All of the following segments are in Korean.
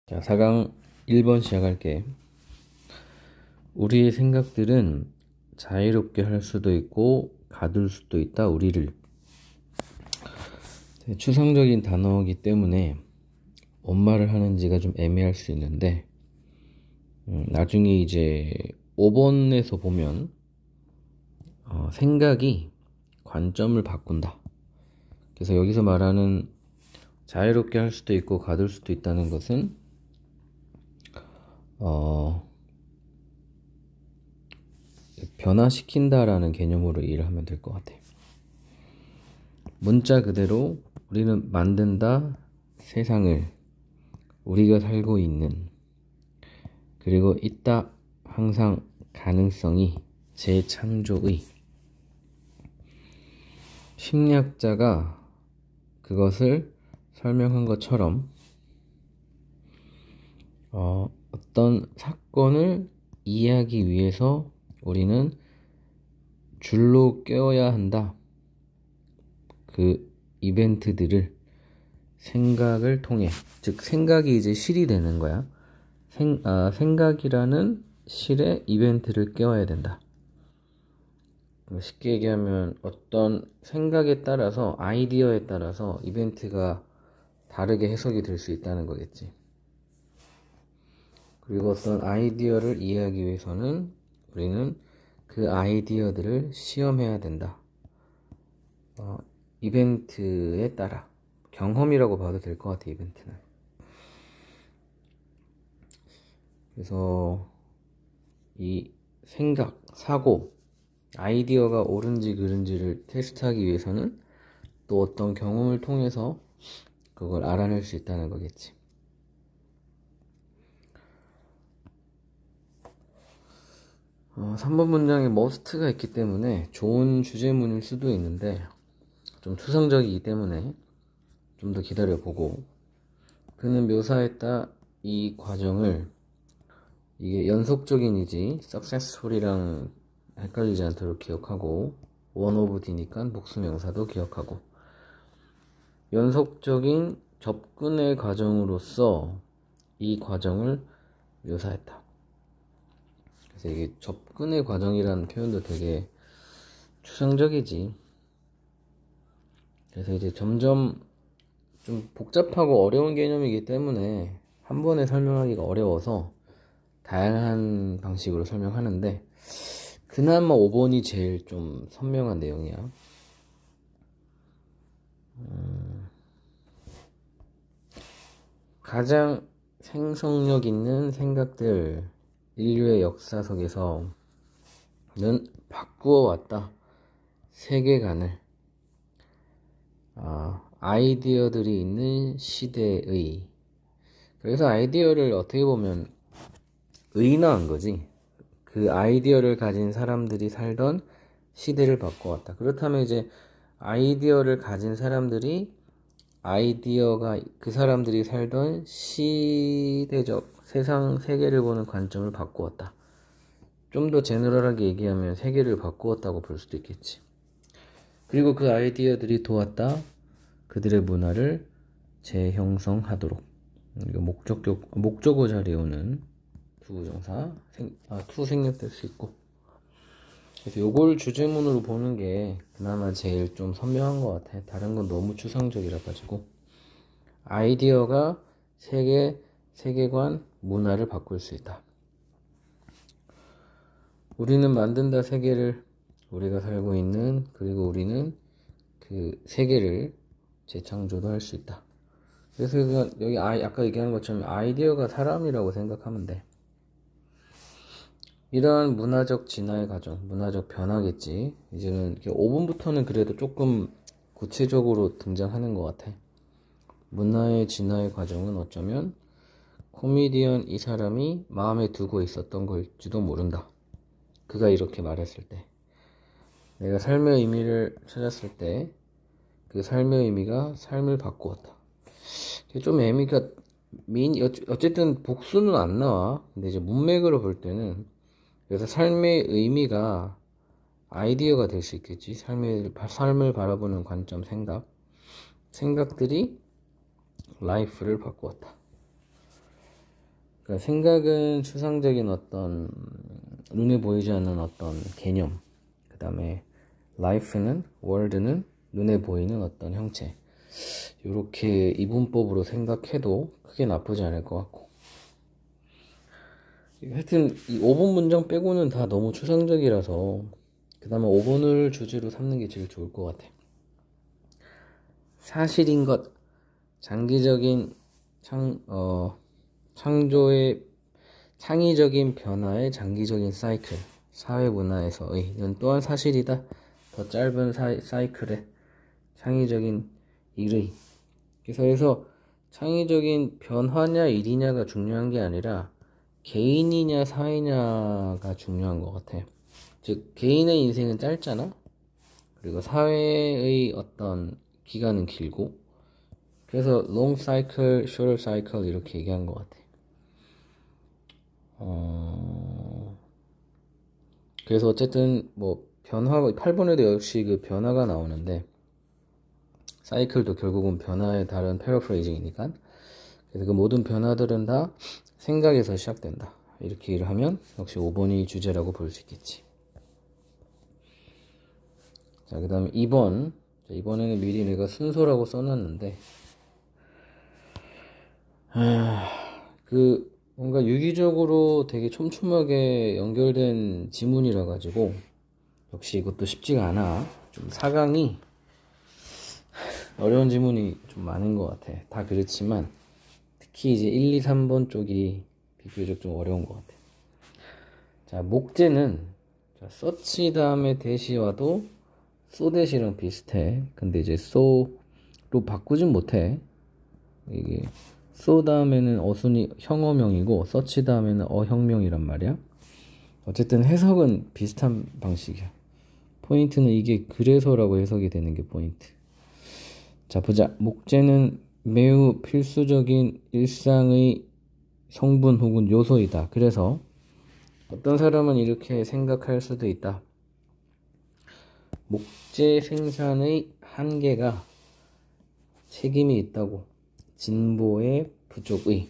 자, 4강 1번 시작할게. 우리의 생각들은 자유롭게 할 수도 있고 가둘 수도 있다. 우리를. 추상적인 단어이기 때문에 뭔 말을 하는지가 좀 애매할 수 있는데 나중에 이제 5번에서 보면 생각이 관점을 바꾼다. 그래서 여기서 말하는 자유롭게 할 수도 있고 가둘 수도 있다는 것은 변화시킨다라는 개념으로 이해를 하면 될 것 같아. 문자 그대로 우리는 만든다 세상을, 우리가 살고 있는, 그리고 있다 항상 가능성이 재창조의. 심리학자가 그것을 설명한 것처럼 어떤 사건을 이해하기 위해서 우리는 줄로 꿰어야 한다. 그 이벤트들을 생각을 통해, 즉 생각이 이제 실이 되는 거야. 생각이라는 실에 이벤트를 껴야 된다. 쉽게 얘기하면 어떤 생각에 따라서, 아이디어에 따라서 이벤트가 다르게 해석이 될 수 있다는 거겠지. 그리고 어떤 아이디어를 이해하기 위해서는 우리는 그 아이디어들을 시험해야 된다. 이벤트에 따라, 경험이라고 봐도 될 것 같아, 이벤트는. 그래서 이 생각, 사고, 아이디어가 옳은지 그른지를 테스트하기 위해서는 또 어떤 경험을 통해서 그걸 알아낼 수 있다는 거겠지. 어, 3번 문장에 must가 있기 때문에 좋은 주제문일 수도 있는데 좀 추상적이기 때문에 좀 더 기다려보고, 그는 묘사했다 이 과정을, 이게 연속적인이지 successful이랑 헷갈리지 않도록 기억하고, one of D니까 복수명사도 기억하고, 연속적인 접근의 과정으로서 이 과정을 묘사했다. 그래서 이게 접근의 과정이라는 표현도 되게 추상적이지. 그래서 이제 점점 좀 복잡하고 어려운 개념이기 때문에 한 번에 설명하기가 어려워서 다양한 방식으로 설명하는데, 그나마 5번이 제일 좀 선명한 내용이야. 가장 생성력 있는 생각들, 인류의 역사 속에서는 바꾸어 왔다. 세계관을. 아이디어들이 있는 시대의. 그래서 아이디어를 어떻게 보면 의인화한 거지. 그 아이디어를 가진 사람들이 살던 시대를 바꿔왔다. 그렇다면 이제 아이디어를 가진 사람들이, 아이디어가 그 사람들이 살던 시대적 세상, 세계를 보는 관점을 바꾸었다. 좀 더 제너럴하게 얘기하면 세계를 바꾸었다고 볼 수도 있겠지. 그리고 그 아이디어들이 도왔다 그들의 문화를 재형성하도록. 이거 목적어 자리에 오는 부정사, to 생략될 수 있고. 그래서 요걸 주제문으로 보는 게 그나마 제일 좀 선명한 것 같아. 다른 건 너무 추상적이라 가지고. 아이디어가 세계관, 문화를 바꿀 수 있다. 우리는 만든다 세계를, 우리가 살고 있는, 그리고 우리는 그 세계를 재창조도 할 수 있다. 그래서 여기 아까 얘기한 것처럼 아이디어가 사람이라고 생각하면 돼. 이러한 문화적 진화의 과정, 문화적 변화겠지. 이제는 5분부터는 그래도 조금 구체적으로 등장하는 것 같아. 문화의 진화의 과정은 어쩌면 코미디언 이 사람이 마음에 두고 있었던 걸지도 모른다. 그가 이렇게 말했을 때, 내가 삶의 의미를 찾았을 때 그 삶의 의미가 삶을 바꾸었다. 좀 의미가 어쨌든 복수는 안 나와. 근데 이제 문맥으로 볼 때는, 그래서 삶의 의미가 아이디어가 될 수 있겠지. 삶을 바라보는 관점, 생각들이 라이프를 바꾸었다. 그러니까 생각은 추상적인 어떤 눈에 보이지 않는 어떤 개념, 그 다음에 life는, world는 눈에 보이는 어떤 형체. 이렇게 이분법으로 생각해도 크게 나쁘지 않을 것 같고, 하여튼 이 5번 문장 빼고는 다 너무 추상적이라서 그 다음에 5번을 주제로 삼는 게 제일 좋을 것 같아. 사실인 것, 장기적인 창의적인 변화의 장기적인 사이클, 사회 문화에서의 또한 사실이다. 더 짧은 사이클의 창의적인 일의. 그래서 창의적인 변화냐 일이냐가 중요한 게 아니라 개인이냐 사회냐가 중요한 것 같아. 즉 개인의 인생은 짧잖아. 그리고 사회의 어떤 기간은 길고. 그래서 long cycle, short cycle 이렇게 얘기한 것 같아. 그래서 어쨌든 뭐 변화가 8번에도 역시 그 변화가 나오는데 사이클도 결국은 변화의 다른 패러프레이징이니까. 그래서 그 모든 변화들은 다 생각에서 시작된다. 이렇게 일을 하면 역시 5번이 주제라고 볼 수 있겠지. 자, 그 다음에 2번. 이번에는 미리 내가 순서라고 써놨는데 뭔가 유기적으로 되게 촘촘하게 연결된 지문이라 가지고 역시 이것도 쉽지가 않아. 좀 4강이 어려운 지문이 좀 많은 것 같아. 다 그렇지만 특히 이제 1, 2, 3번 쪽이 비교적 좀 어려운 것 같아. 자, 목재는 서치 다음에 대시와도 소 대시랑 비슷해. 근데 이제 소로 바꾸진 못해. 이게 소 다음에는 어순이 형어명이고 서치 다음에는 어형명이란 말이야. 어쨌든 해석은 비슷한 방식이야. 포인트는 이게 그래서라고 해석이 되는 게 포인트. 자, 보자. 목재는 매우 필수적인 일상의 성분 혹은 요소이다. 그래서 어떤 사람은 이렇게 생각할 수도 있다. 목재 생산의 한계가 책임이 있다고. 진보의 부족의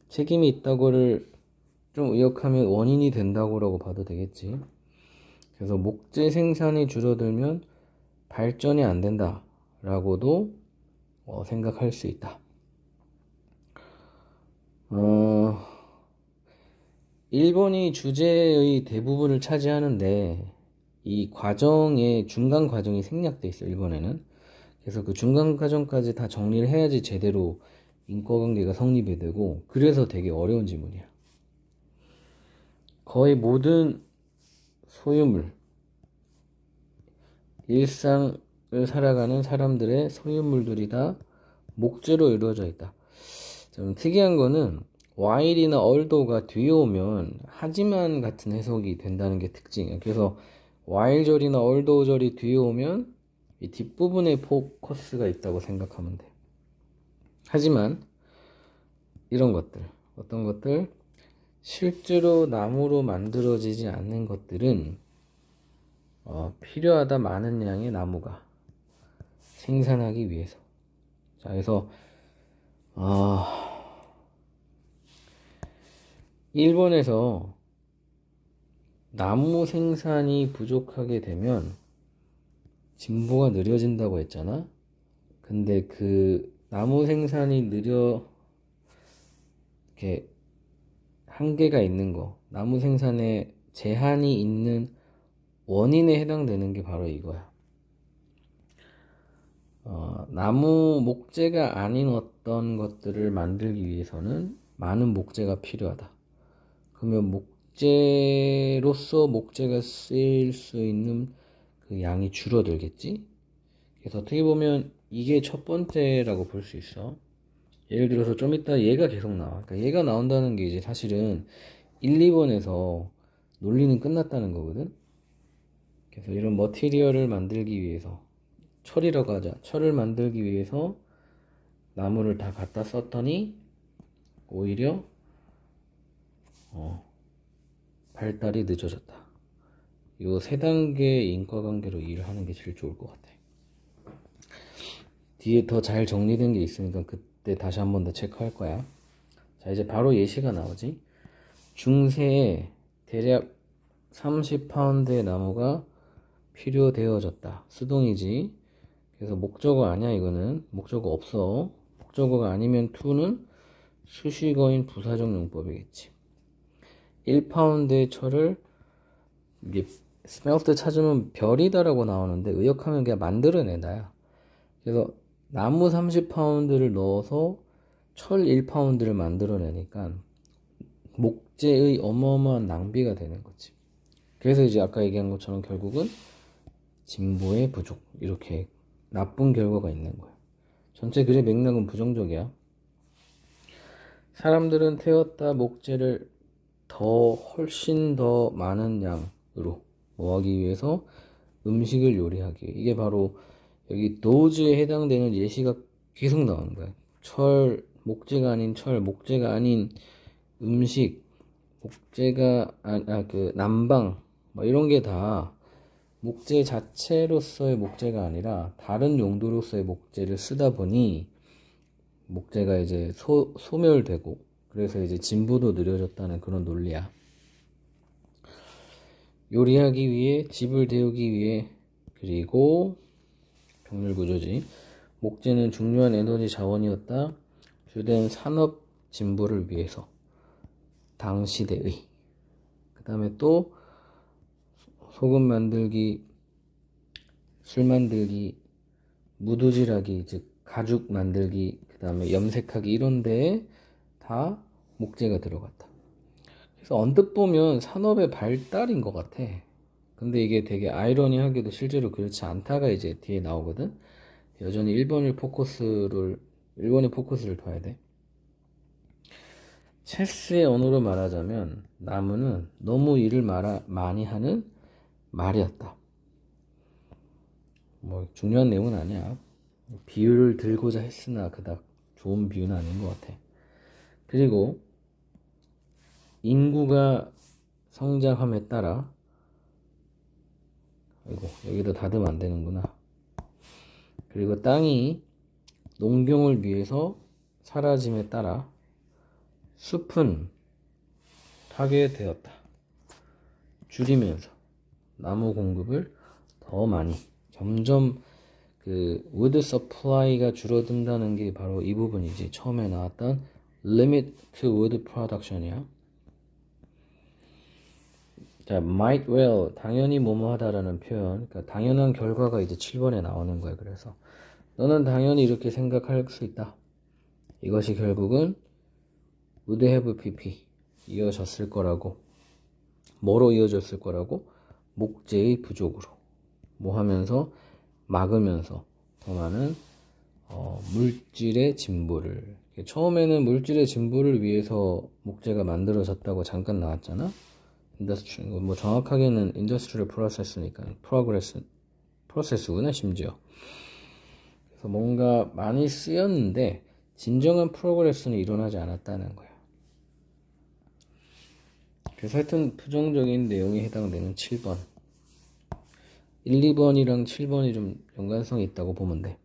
책임이 있다고를 좀 의역하면 원인이 된다고라고 봐도 되겠지. 그래서 목재 생산이 줄어들면 발전이 안 된다 라고도 생각할 수 있다. 1번이 주제의 대부분을 차지하는데 이 과정의 중간 과정이 생략돼 있어. 1번에는. 그래서 그 중간 과정까지 다 정리를 해야지 제대로 인과관계가 성립이 되고, 그래서 되게 어려운 지문이야. 거의 모든 소유물, 일상을 살아가는 사람들의 소유물들이 다 목재로 이루어져 있다. 좀 특이한 거는 while이나 although가 뒤에 오면 하지만 같은 해석이 된다는 게 특징이야. 그래서 while 절이나 although 절이 뒤에 오면 이 뒷부분에 포커스가 있다고 생각하면 돼. 하지만 이런 것들, 어떤 것들, 실제로 나무로 만들어지지 않는 것들은 필요하다. 많은 양의 나무가 생산하기 위해서. 자, 그래서 1번에서 나무 생산이 부족하게 되면 진보가 느려진다고 했잖아. 근데 그 나무 생산이 이렇게 한계가 있는 거, 나무 생산에 제한이 있는 원인에 해당되는 게 바로 이거야. 나무 목재가 아닌 어떤 것들을 만들기 위해서는 많은 목재가 필요하다. 그러면 목재로서 목재가 쓰일 수 있는 그 양이 줄어들겠지? 그래서 어떻게 보면 이게 첫 번째라고 볼 수 있어. 예를 들어서 좀 이따 얘가 계속 나와. 그러니까 얘가 나온다는 게 이제 사실은 1, 2번에서 논리는 끝났다는 거거든. 그래서 이런 머티리얼을 만들기 위해서, 철이라고 하자. 철을 만들기 위해서 나무를 다 갖다 썼더니 오히려 발달이 늦어졌다. 요 세 단계의 인과관계로 일을 하는 게 제일 좋을 것 같아. 뒤에 더 잘 정리된 게 있으니까 그때 다시 한 번 더 체크할 거야. 자, 이제 바로 예시가 나오지. 중세에 대략 30파운드의 나무가 필요되어졌다. 수동이지. 그래서 목적어 아니야, 이거는. 목적어 없어. 목적어가 아니면 to는 수식어인 부사적 용법이겠지. 1파운드의 철을 이게 스멜트 찾으면 별이다라고 나오는데 의역하면 그냥 만들어내다야. 그래서 나무 30파운드를 넣어서 철 1파운드를 만들어내니까 목재의 어마어마한 낭비가 되는 거지. 그래서 이제 아까 얘기한 것처럼 결국은 진보의 부족, 이렇게 나쁜 결과가 있는 거야. 전체 글의 맥락은 부정적이야. 사람들은 태웠다 목재를 훨씬 더 많은 양으로 뭐하기 위해서 음식을 요리하기 위해. 이게 바로 여기 도우즈에 해당되는 예시가 계속 나오는 거야. 목재가 아닌 목재가 아닌 음식, 목재가 그 난방 뭐 이런 게 다 목재 자체로서의 목재가 아니라 다른 용도로서의 목재를 쓰다 보니 목재가 이제 소멸되고, 그래서 이제 진보도 느려졌다는 그런 논리야. 요리하기 위해, 집을 데우기 위해, 그리고 병렬 구조지. 목재는 중요한 에너지 자원이었다. 주된 산업 진보를 위해서. 당시대의. 그 다음에 또 소금 만들기, 술 만들기, 무두질하기, 즉 가죽 만들기, 그 다음에 염색하기, 이런 데에 다 목재가 들어갔다. 그래서 언뜻 보면 산업의 발달인 것 같아. 근데 이게 되게 아이러니하게도 실제로 그렇지 않다가 이제 뒤에 나오거든. 여전히 일본의 포커스를 둬야 돼. 체스의 언어로 말하자면 나무는 너무 일을 많이 하는 말이었다. 뭐 중요한 내용은 아니야. 비유를 들고자 했으나 그닥 좋은 비유는 아닌 것 같아. 그리고 인구가 성장함에 따라, 아이고 여기도 닫으면 안 되는구나. 그리고 땅이 농경을 위해서 사라짐에 따라 숲은 파괴되었다. 줄이면서 나무 공급을 더 많이, 점점 그 wood supply가 줄어든다는 게 바로 이 부분이지. 처음에 나왔던 limit to wood production이야. 자, might well, 당연히 뭐뭐하다라는 표현, 그러니까 당연한 결과가 이제 7번에 나오는 거야. 그래서 너는 당연히 이렇게 생각할 수 있다. 이것이 결국은 would have pp 이어졌을 거라고. 뭐로 이어졌을 거라고? 목재의 부족으로. 뭐 하면서? 막으면서 더 많은 물질의 진보를. 처음에는 물질의 진보를 위해서 목재가 만들어졌다고 잠깐 나왔잖아. 뭐 정확하게는 인더스트리얼 프로세스니까 프로세스구나 심지어. 그래서 뭔가 많이 쓰였는데 진정한 프로그레스는 일어나지 않았다는 거야. 그래서 하여튼 부정적인 내용에 해당되는 7번 1, 2번이랑 7번이 좀 연관성이 있다고 보면 돼.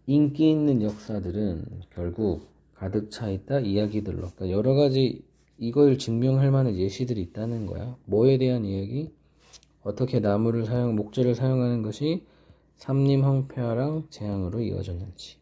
인기 있는 역사들은 결국 가득 차 있다 이야기들로. 그러니까 여러 가지 이걸 증명할 만한 예시들이 있다는 거야. 뭐에 대한 이야기? 어떻게 목재를 사용하는 것이 삼림 황폐화랑 재앙으로 이어졌는지.